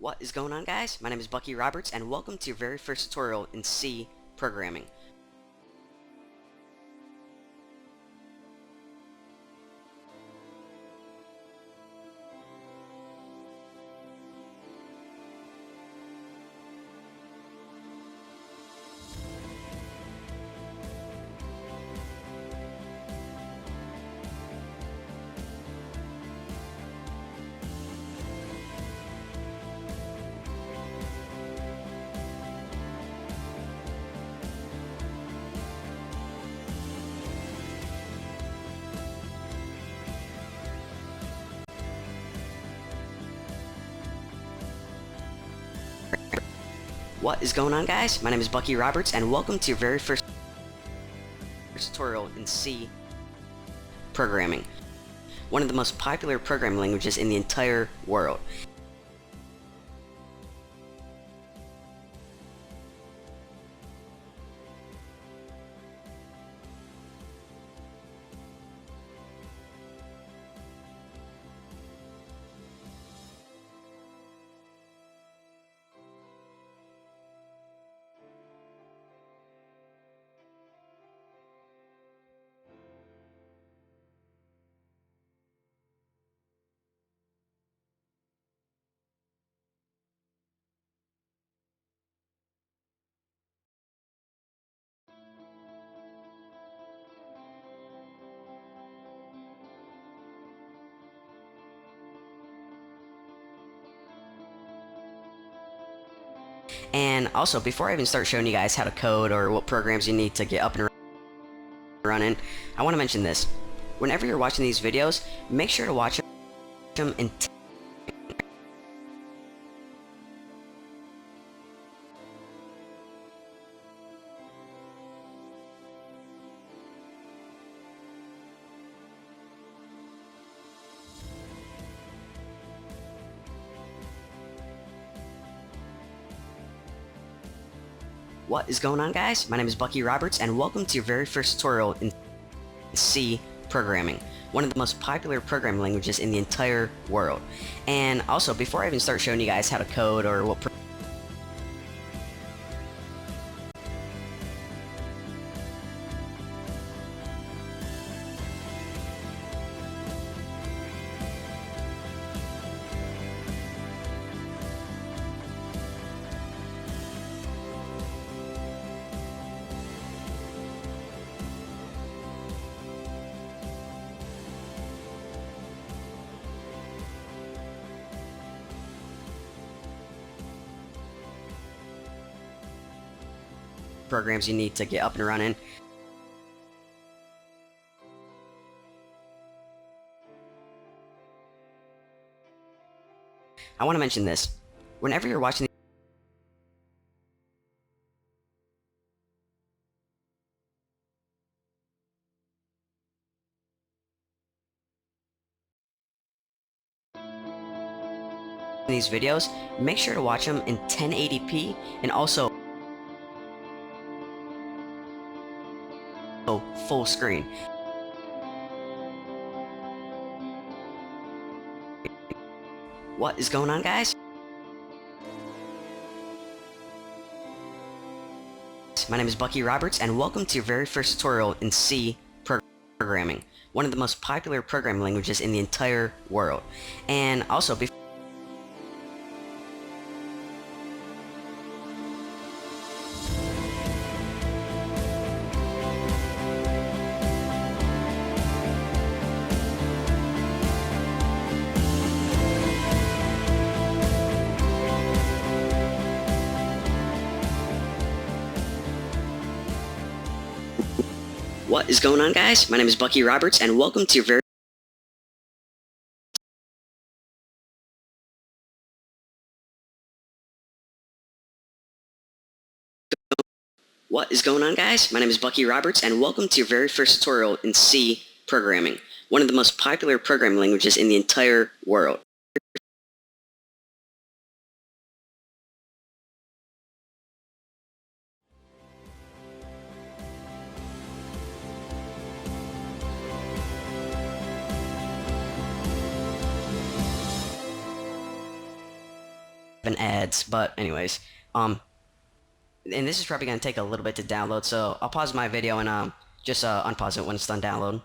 What is going on, guys? My name is Bucky Roberts, and welcome to your very first tutorial in C programming. What is going on, guys? My name is Bucky Roberts, and welcome to your very first tutorial in C programming, one of the most popular programming languages in the entire world. And also, before I even start showing you guys how to code or what programs you need to get up and running, I want to mention this. Whenever you're watching these videos, make sure to watch them in What is going on, guys? My name is Bucky Roberts, and welcome to your very first tutorial in C programming, one of the most popular programming languages in the entire world. And also, before I even start showing you guys how to code or what programs you need to get up and running, I want to mention this. Whenever you're watching these videos, make sure to watch them in 1080p and also full screen. What is going on, guys? My name is Bucky Roberts, and welcome to your very first tutorial in C programming, one of the most popular programming languages in the entire world. And also, what is going on, guys? My name is Bucky Roberts, and welcome to your very What is going on, guys? My name is Bucky Roberts, and welcome to your very first tutorial in C programming, one of the most popular programming languages in the entire world. and ads. But anyways, and this is probably gonna take a little bit to download, so I'll pause my video and just unpause it when it's done downloading.